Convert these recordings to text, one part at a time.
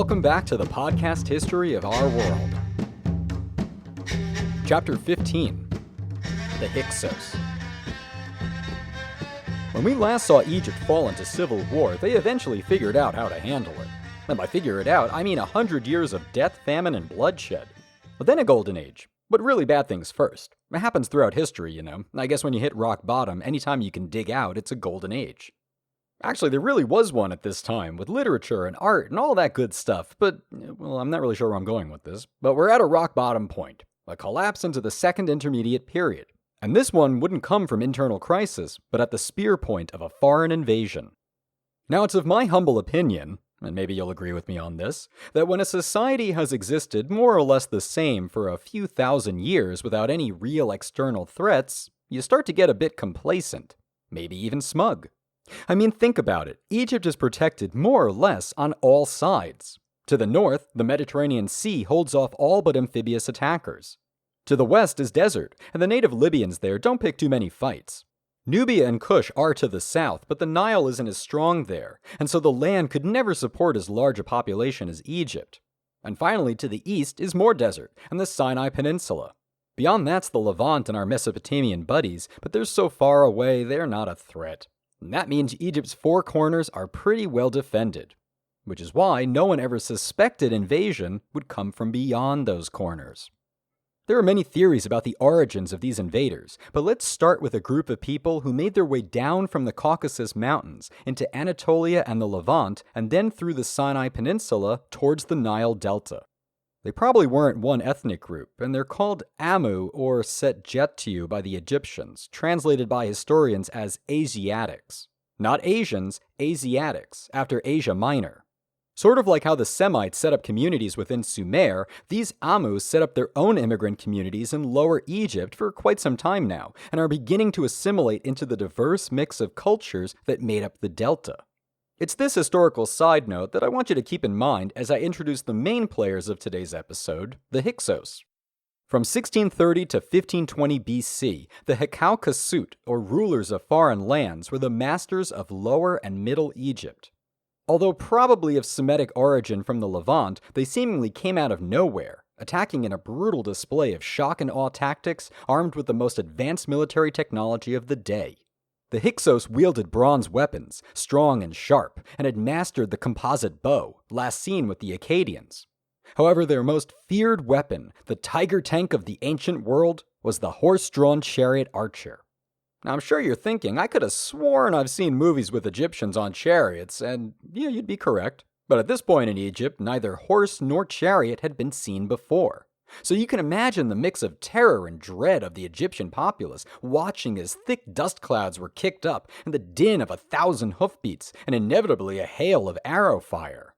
Welcome back to the podcast history of our world. Chapter 15, the Hyksos. When we last saw Egypt fall into civil war, they eventually figured out how to handle it. And by figure it out, I mean 100 years of death, famine, and bloodshed. But then a golden age. But really bad things first. It happens throughout history, you know. I guess when you hit rock bottom, anytime you can dig out, it's a golden age. Actually, there really was one at this time, with literature and art and all that good stuff, but, well, I'm not really sure where I'm going with this. But we're at a rock bottom point, a collapse into the Second Intermediate Period. And this one wouldn't come from internal crisis, but at the spear point of a foreign invasion. Now, it's of my humble opinion, and maybe you'll agree with me on this, that when a society has existed more or less the same for a few thousand years without any real external threats, you start to get a bit complacent, maybe even smug. I mean, think about it. Egypt is protected more or less on all sides. To the north, the Mediterranean Sea holds off all but amphibious attackers. To the west is desert, and the native Libyans there don't pick too many fights. Nubia and Kush are to the south, but the Nile isn't as strong there, and so the land could never support as large a population as Egypt. And finally, to the east is more desert, and the Sinai Peninsula. Beyond that's the Levant and our Mesopotamian buddies, but they're so far away they're not a threat. And that means Egypt's four corners are pretty well defended, which is why no one ever suspected invasion would come from beyond those corners. There are many theories about the origins of these invaders, but let's start with a group of people who made their way down from the Caucasus Mountains into Anatolia and the Levant, and then through the Sinai Peninsula towards the Nile Delta. They probably weren't one ethnic group, and they're called Amu or Setjetu by the Egyptians, translated by historians as Asiatics. Not Asians, Asiatics, after Asia Minor. Sort of like how the Semites set up communities within Sumer, these Amu set up their own immigrant communities in Lower Egypt for quite some time now, and are beginning to assimilate into the diverse mix of cultures that made up the Delta. It's this historical side note that I want you to keep in mind as I introduce the main players of today's episode, the Hyksos. From 1630 to 1520 BC, the Hyksos, or rulers of foreign lands, were the masters of Lower and Middle Egypt. Although probably of Semitic origin from the Levant, they seemingly came out of nowhere, attacking in a brutal display of shock and awe tactics armed with the most advanced military technology of the day. The Hyksos wielded bronze weapons, strong and sharp, and had mastered the composite bow, last seen with the Akkadians. However, their most feared weapon, the tiger tank of the ancient world, was the horse-drawn chariot archer. Now, I'm sure you're thinking, I could have sworn I've seen movies with Egyptians on chariots, and yeah, you'd be correct. But at this point in Egypt, neither horse nor chariot had been seen before. So you can imagine the mix of terror and dread of the Egyptian populace watching as thick dust clouds were kicked up and the din of 1,000 hoofbeats and inevitably a hail of arrow fire.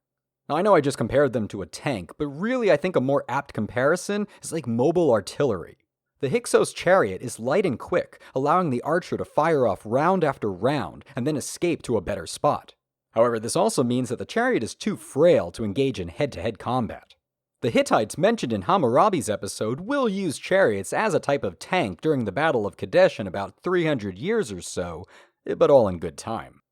Now I know I just compared them to a tank, but really I think a more apt comparison is like mobile artillery. The Hyksos chariot is light and quick, allowing the archer to fire off round after round and then escape to a better spot. However, this also means that the chariot is too frail to engage in head-to-head combat. The Hittites mentioned in Hammurabi's episode will use chariots as a type of tank during the Battle of Kadesh in about 300 years or so, but all in good time.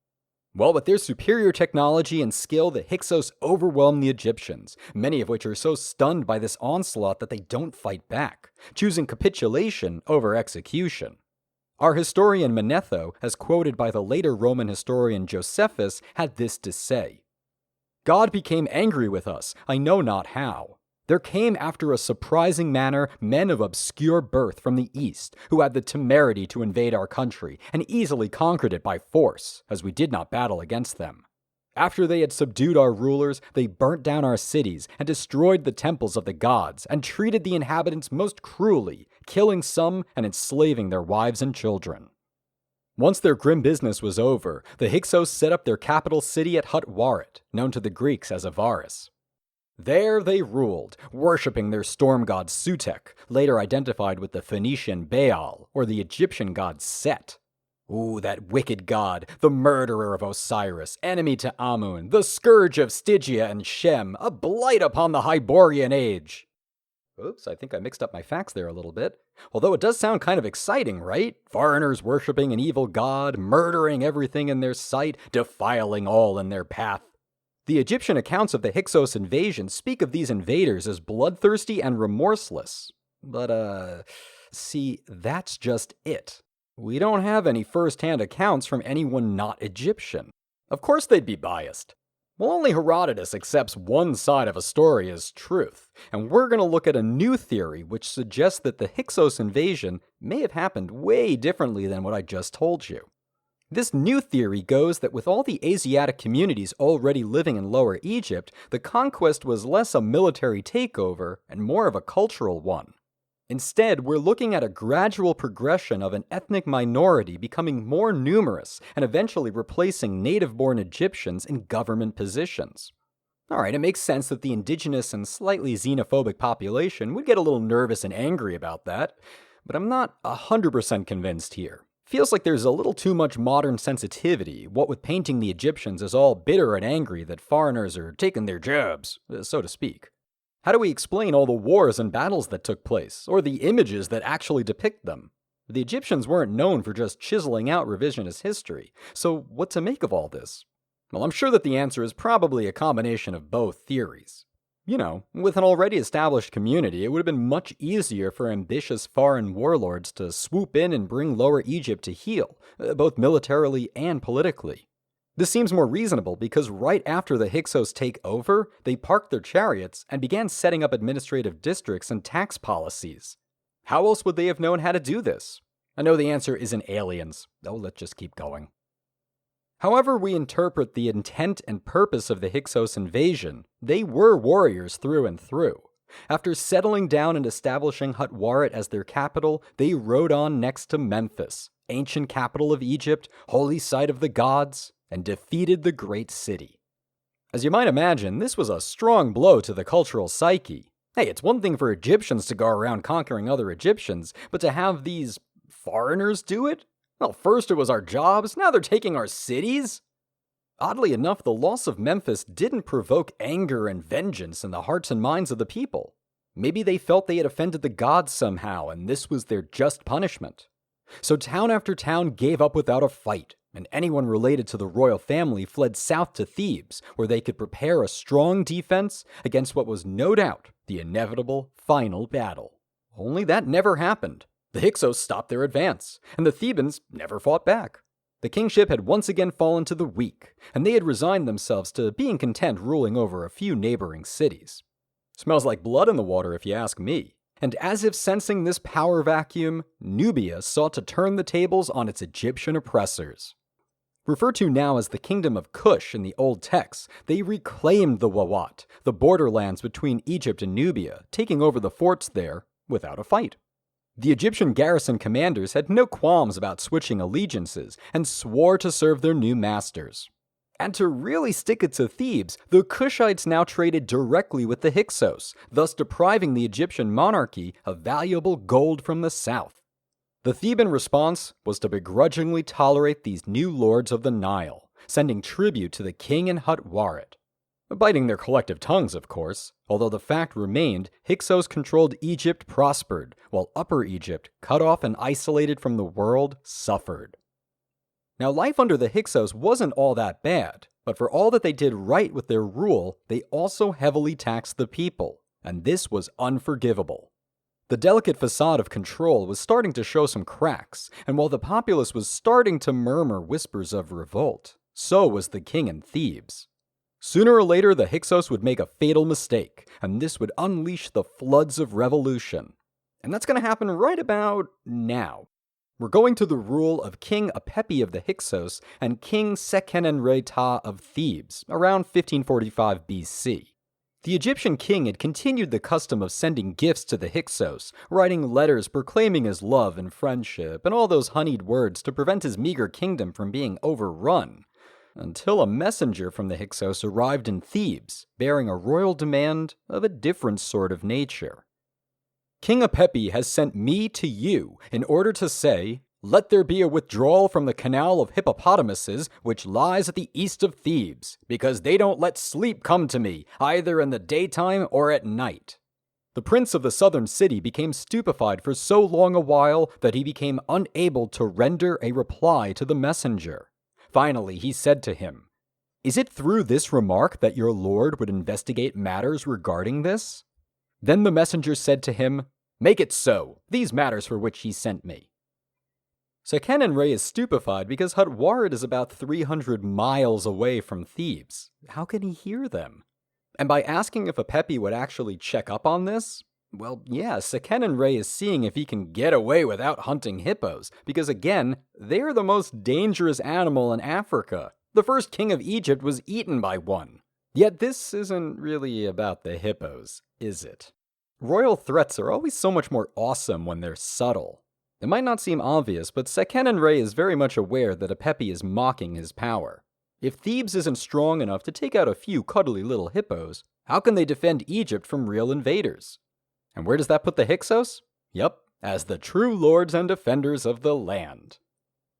Well, with their superior technology and skill, the Hyksos overwhelm the Egyptians, many of which are so stunned by this onslaught that they don't fight back, choosing capitulation over execution. Our historian Manetho, as quoted by the later Roman historian Josephus, had this to say: "God became angry with us, I know not how. There came after a surprising manner men of obscure birth from the east, who had the temerity to invade our country, and easily conquered it by force, as we did not battle against them. After they had subdued our rulers, they burnt down our cities, and destroyed the temples of the gods, and treated the inhabitants most cruelly, killing some and enslaving their wives and children." Once their grim business was over, the Hyksos set up their capital city at Hut-Warit, known to the Greeks as Avaris. There they ruled, worshipping their storm god Sutekh, later identified with the Phoenician Baal, or the Egyptian god Set. Ooh, that wicked god, the murderer of Osiris, enemy to Amun, the scourge of Stygia and Shem, a blight upon the Hyborian age. Oops, I think I mixed up my facts there a little bit. Although it does sound kind of exciting, right? Foreigners worshipping an evil god, murdering everything in their sight, defiling all in their path. The Egyptian accounts of the Hyksos invasion speak of these invaders as bloodthirsty and remorseless. But, see, that's just it. We don't have any first-hand accounts from anyone not Egyptian. Of course they'd be biased. Well, only Herodotus accepts one side of a story as truth, and we're going to look at a new theory which suggests that the Hyksos invasion may have happened way differently than what I just told you. This new theory goes that with all the Asiatic communities already living in Lower Egypt, the conquest was less a military takeover and more of a cultural one. Instead, we're looking at a gradual progression of an ethnic minority becoming more numerous and eventually replacing native-born Egyptians in government positions. Alright, it makes sense that the indigenous and slightly xenophobic population would get a little nervous and angry about that, but I'm not 100% convinced here. Feels like there's a little too much modern sensitivity, what with painting the Egyptians as all bitter and angry that foreigners are taking their jobs, so to speak. How do we explain all the wars and battles that took place, or the images that actually depict them? The Egyptians weren't known for just chiseling out revisionist history, so what to make of all this? Well, I'm sure that the answer is probably a combination of both theories. You know, with an already established community, it would have been much easier for ambitious foreign warlords to swoop in and bring Lower Egypt to heel, both militarily and politically. This seems more reasonable because right after the Hyksos take over, they parked their chariots and began setting up administrative districts and tax policies. How else would they have known how to do this? I know the answer isn't aliens. Oh, let's just keep going. However we interpret the intent and purpose of the Hyksos invasion, they were warriors through and through. After settling down and establishing Hutwaret as their capital, they rode on next to Memphis, ancient capital of Egypt, holy site of the gods, and defeated the great city. As you might imagine, this was a strong blow to the cultural psyche. Hey, it's one thing for Egyptians to go around conquering other Egyptians, but to have these foreigners do it? Well, first it was our jobs, now they're taking our cities? Oddly enough, the loss of Memphis didn't provoke anger and vengeance in the hearts and minds of the people. Maybe they felt they had offended the gods somehow, and this was their just punishment. So town after town gave up without a fight, and anyone related to the royal family fled south to Thebes, where they could prepare a strong defense against what was no doubt the inevitable final battle. Only that never happened. The Hyksos stopped their advance, and the Thebans never fought back. The kingship had once again fallen to the weak, and they had resigned themselves to being content ruling over a few neighboring cities. Smells like blood in the water if you ask me. And as if sensing this power vacuum, Nubia sought to turn the tables on its Egyptian oppressors. Referred to now as the Kingdom of Kush in the old texts, they reclaimed the Wawat, the borderlands between Egypt and Nubia, taking over the forts there without a fight. The Egyptian garrison commanders had no qualms about switching allegiances and swore to serve their new masters. And to really stick it to Thebes, the Kushites now traded directly with the Hyksos, thus depriving the Egyptian monarchy of valuable gold from the south. The Theban response was to begrudgingly tolerate these new lords of the Nile, sending tribute to the king in Hutwaret. Biting their collective tongues, of course, although the fact remained Hyksos-controlled Egypt prospered, while Upper Egypt, cut off and isolated from the world, suffered. Now, life under the Hyksos wasn't all that bad, but for all that they did right with their rule, they also heavily taxed the people, and this was unforgivable. The delicate facade of control was starting to show some cracks, and while the populace was starting to murmur whispers of revolt, so was the king in Thebes. Sooner or later, the Hyksos would make a fatal mistake, and this would unleash the floods of revolution. And that's going to happen right about now. We're going to the rule of King Apepi of the Hyksos and King Seqenenre-Ta of Thebes, around 1545 BC. The Egyptian king had continued the custom of sending gifts to the Hyksos, writing letters proclaiming his love and friendship, and all those honeyed words to prevent his meager kingdom from being overrun. Until a messenger from the Hyksos arrived in Thebes, bearing a royal demand of a different sort of nature. King Apepi has sent me to you in order to say, let there be a withdrawal from the canal of hippopotamuses which lies at the east of Thebes, because they don't let sleep come to me, either in the daytime or at night. The prince of the southern city became stupefied for so long a while that he became unable to render a reply to the messenger. Finally, he said to him, Is it through this remark that your lord would investigate matters regarding this?" Then the messenger said to him, "Make it so, these matters for which he sent me." Seqenenre is stupefied because Hutwaret is about 300 miles away from Thebes. How can he hear them? And by asking if Apepi would actually check up on this, well, yeah, Seqenenre is seeing if he can get away without hunting hippos, because again, they're the most dangerous animal in Africa. The first king of Egypt was eaten by one. Yet this isn't really about the hippos, is it? Royal threats are always so much more awesome when they're subtle. It might not seem obvious, but Seqenenre is very much aware that Apepi is mocking his power. If Thebes isn't strong enough to take out a few cuddly little hippos, how can they defend Egypt from real invaders? And where does that put the Hyksos? Yup, as the true lords and defenders of the land.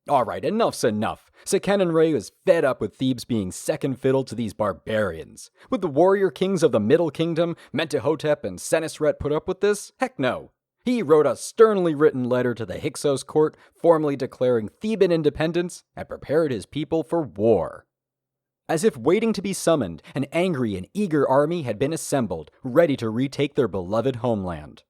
Alright, enough's enough. Seqenenre is fed up with Thebes being second fiddle to these barbarians. Would the warrior kings of the Middle Kingdom, Mentuhotep and Senesret, put up with this? Heck no. He wrote a sternly written letter to the Hyksos court, formally declaring Theban independence, and prepared his people for war. As if waiting to be summoned, an angry and eager army had been assembled, ready to retake their beloved homeland.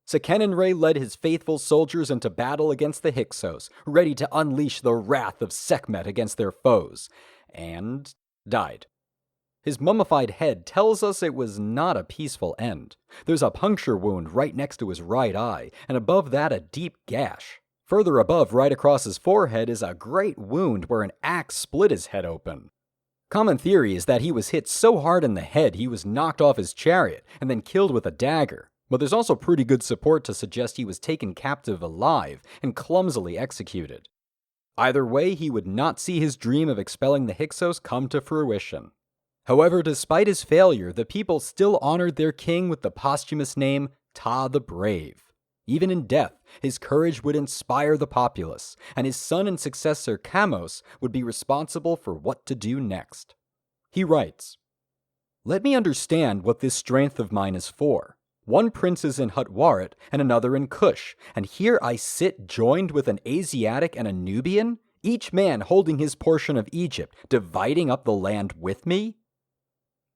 Seqenenre led his faithful soldiers into battle against the Hyksos, ready to unleash the wrath of Sekhmet against their foes, and died. His mummified head tells us it was not a peaceful end. There's a puncture wound right next to his right eye, and above that a deep gash. Further above, right across his forehead, is a great wound where an axe split his head open. Common theory is that he was hit so hard in the head he was knocked off his chariot and then killed with a dagger, but there's also pretty good support to suggest he was taken captive alive and clumsily executed. Either way, he would not see his dream of expelling the Hyksos come to fruition. However, despite his failure, the people still honored their king with the posthumous name Ptah the Brave. Even in death, his courage would inspire the populace, and his son and successor Kamose would be responsible for what to do next. He writes, "Let me understand what this strength of mine is for. One prince is in Hutwaret and another in Cush, and here I sit joined with an Asiatic and a Nubian, each man holding his portion of Egypt, dividing up the land with me?"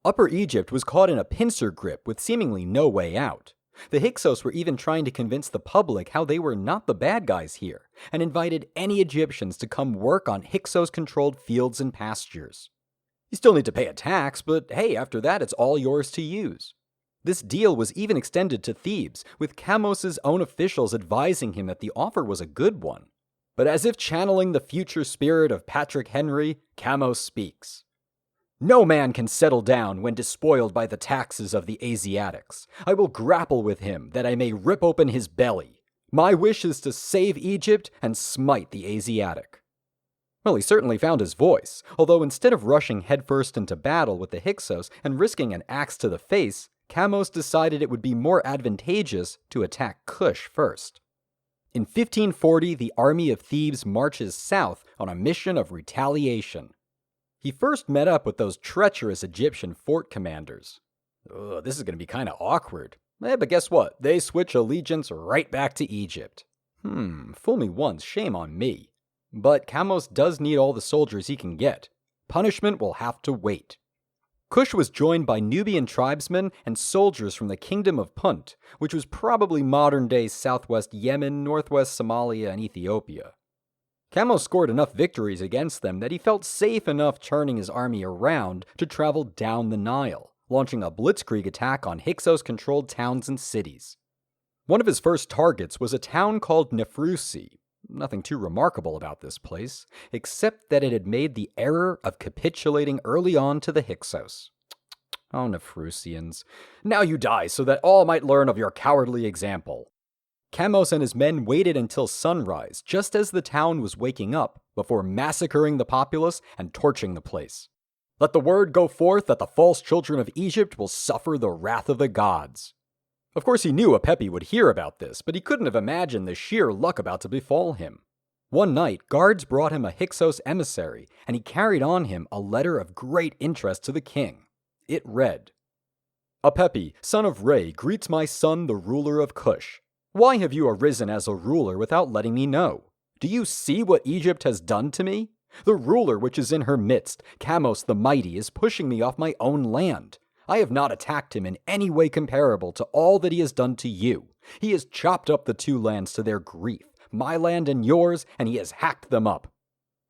Upper Egypt was caught in a pincer grip with seemingly no way out. The Hyksos were even trying to convince the public how they were not the bad guys here, and invited any Egyptians to come work on Hyksos-controlled fields and pastures. You still need to pay a tax, but hey, after that it's all yours to use. This deal was even extended to Thebes, with Kamose's own officials advising him that the offer was a good one. But as if channeling the future spirit of Patrick Henry, Kamose speaks. "No man can settle down when despoiled by the taxes of the Asiatics. I will grapple with him, that I may rip open his belly. My wish is to save Egypt and smite the Asiatic." Well, he certainly found his voice, although instead of rushing headfirst into battle with the Hyksos and risking an axe to the face, Kamose decided it would be more advantageous to attack Cush first. In 1540, the army of Thebes marches south on a mission of retaliation. He first met up with those treacherous Egyptian fort commanders. This is going to be kind of awkward. But guess what? They switch allegiance right back to Egypt. Fool me once, shame on me. But Kamose does need all the soldiers he can get. Punishment will have to wait. Cush was joined by Nubian tribesmen and soldiers from the Kingdom of Punt, which was probably modern-day southwest Yemen, northwest Somalia, and Ethiopia. Kamose scored enough victories against them that he felt safe enough turning his army around to travel down the Nile, launching a blitzkrieg attack on Hyksos-controlled towns and cities. One of his first targets was a town called Nefrusi. Nothing too remarkable about this place, except that it had made the error of capitulating early on to the Hyksos. Oh, Nefrusians. Now you die so that all might learn of your cowardly example. Kamose and his men waited until sunrise, just as the town was waking up, before massacring the populace and torching the place. Let the word go forth that the false children of Egypt will suffer the wrath of the gods. Of course, he knew Apepi would hear about this, but he couldn't have imagined the sheer luck about to befall him. One night, guards brought him a Hyksos emissary, and he carried on him a letter of great interest to the king. It read, "Apepi, son of Re, greets my son, the ruler of Cush. Why have you arisen as a ruler without letting me know? Do you see what Egypt has done to me? The ruler which is in her midst, Kamose the Mighty, is pushing me off my own land. I have not attacked him in any way comparable to all that he has done to you. He has chopped up the two lands to their grief, my land and yours, and he has hacked them up.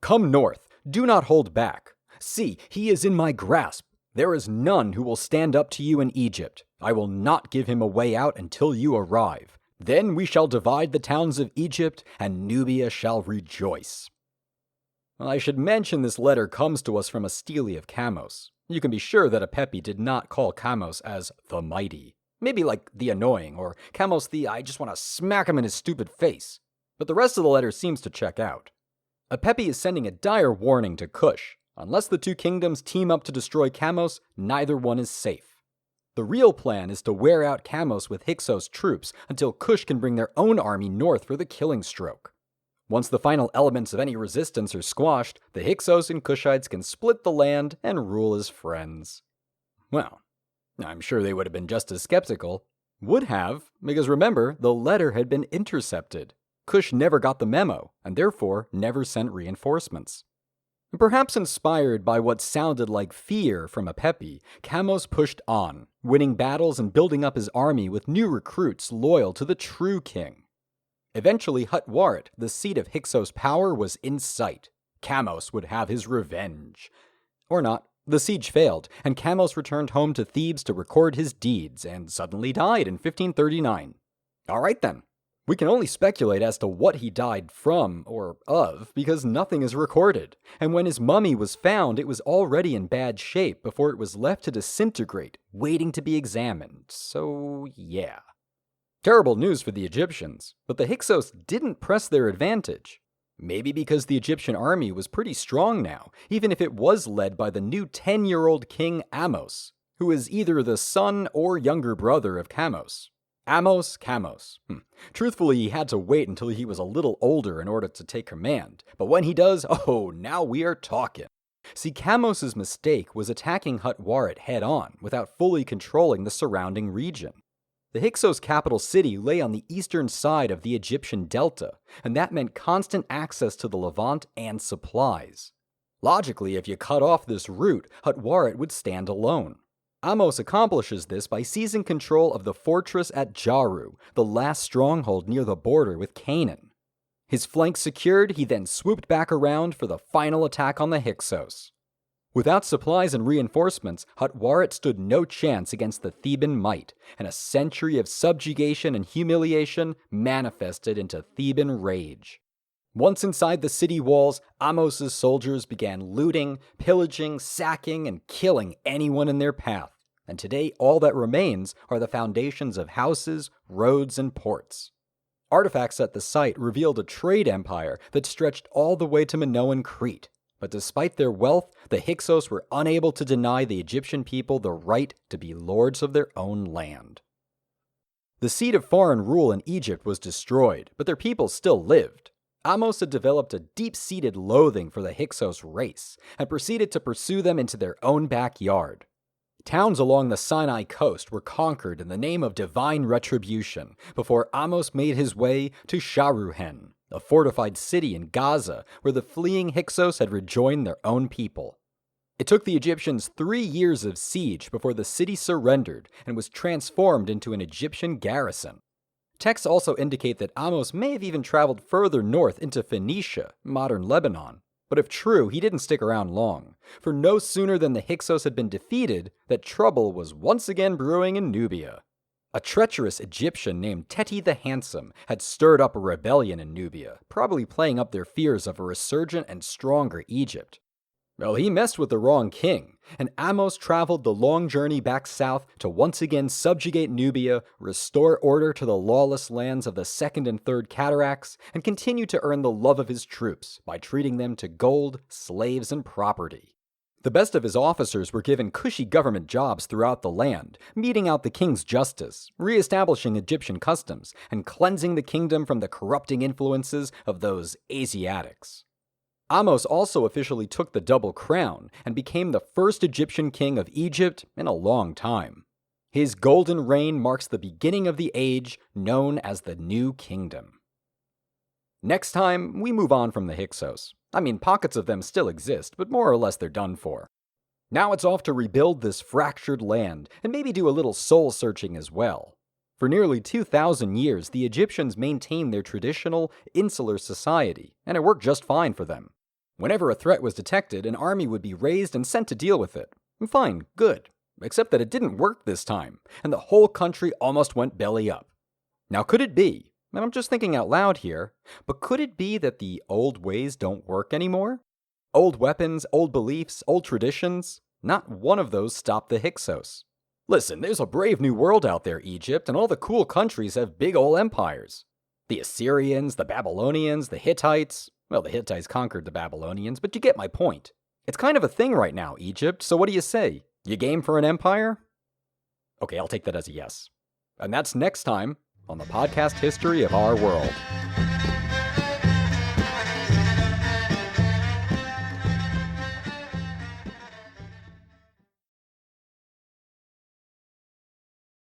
Come north, do not hold back. See, he is in my grasp. There is none who will stand up to you in Egypt. I will not give him a way out until you arrive. Then we shall divide the towns of Egypt, and Nubia shall rejoice. Well, I should mention this letter comes to us from a stele of Kamose. You can be sure that Apepi did not call Kamose as the Mighty. Maybe like the Annoying, or Kamose the I just want to smack him in his stupid face. But the rest of the letter seems to check out. Apepi is sending a dire warning to Cush. Unless the two kingdoms team up to destroy Kamose, neither one is safe. The real plan is to wear out Kamose with Hyksos troops until Cush can bring their own army north for the killing stroke. Once the final elements of any resistance are squashed, the Hyksos and Cushites can split the land and rule as friends. Well, I'm sure they would have been just as skeptical. Would have, because remember, the letter had been intercepted. Cush never got the memo, and therefore never sent reinforcements. Perhaps inspired by what sounded like fear from Apepi, Kamose pushed on, winning battles and building up his army with new recruits loyal to the true king. Eventually, Hutwaret, the seat of Hyksos' power, was in sight. Kamose would have his revenge. Or not. The siege failed, and Kamose returned home to Thebes to record his deeds, and suddenly died in 1539. All right then. We can only speculate as to what he died from, or of, because nothing is recorded. And when his mummy was found, it was already in bad shape before it was left to disintegrate, waiting to be examined. So, yeah. Terrible news for the Egyptians, but the Hyksos didn't press their advantage. Maybe because the Egyptian army was pretty strong now, even if it was led by the new 10-year-old king Ahmose, who is either the son or younger brother of Kamose. Kamose. Truthfully, he had to wait until he was a little older in order to take command, but when he does, oh, now we are talking. See, Kamose's mistake was attacking Hutwaret head-on without fully controlling the surrounding region. The Hyksos capital city lay on the eastern side of the Egyptian delta, and that meant constant access to the Levant and supplies. Logically, if you cut off this route, Hutwaret would stand alone. Ahmose accomplishes this by seizing control of the fortress at Jaru, the last stronghold near the border with Canaan. His flank secured, he then swooped back around for the final attack on the Hyksos. Without supplies and reinforcements, Hutwaret stood no chance against the Theban might, and a century of subjugation and humiliation manifested into Theban rage. Once inside the city walls, Ahmose's soldiers began looting, pillaging, sacking, and killing anyone in their path, and today all that remains are the foundations of houses, roads, and ports. Artifacts at the site revealed a trade empire that stretched all the way to Minoan Crete. But despite their wealth, the Hyksos were unable to deny the Egyptian people the right to be lords of their own land. The seat of foreign rule in Egypt was destroyed, but their people still lived. Ahmose had developed a deep-seated loathing for the Hyksos race, and proceeded to pursue them into their own backyard. Towns along the Sinai coast were conquered in the name of divine retribution, before Ahmose made his way to Sharuhen, a fortified city in Gaza where the fleeing Hyksos had rejoined their own people. It took the Egyptians 3 years of siege before the city surrendered and was transformed into an Egyptian garrison. Texts also indicate that Ahmose may have even traveled further north into Phoenicia, modern Lebanon. But if true, he didn't stick around long, for no sooner than the Hyksos had been defeated, that trouble was once again brewing in Nubia. A treacherous Egyptian named Teti the Handsome had stirred up a rebellion in Nubia, probably playing up their fears of a resurgent and stronger Egypt. Well, he messed with the wrong king, and Ahmose traveled the long journey back south to once again subjugate Nubia, restore order to the lawless lands of the Second and Third Cataracts, and continue to earn the love of his troops by treating them to gold, slaves, and property. The best of his officers were given cushy government jobs throughout the land, meting out the king's justice, re-establishing Egyptian customs, and cleansing the kingdom from the corrupting influences of those Asiatics. Ahmose also officially took the double crown and became the first Egyptian king of Egypt in a long time. His golden reign marks the beginning of the age known as the New Kingdom. Next time, we move on from the Hyksos. I mean, pockets of them still exist, but more or less they're done for. Now it's off to rebuild this fractured land, and maybe do a little soul-searching as well. For nearly 2,000 years, the Egyptians maintained their traditional, insular society, and it worked just fine for them. Whenever a threat was detected, an army would be raised and sent to deal with it. Fine, good. Except that it didn't work this time, and the whole country almost went belly up. Now could it be, and I'm just thinking out loud here, but could it be that the old ways don't work anymore? Old weapons, old beliefs, old traditions, not one of those stopped the Hyksos. Listen, there's a brave new world out there, Egypt, and all the cool countries have big old empires. The Assyrians, the Babylonians, the Hittites. Well, the Hittites conquered the Babylonians, but you get my point. It's kind of a thing right now, Egypt, so what do you say? You game for an empire? Okay, I'll take that as a yes. And that's next time on the podcast History of Our World.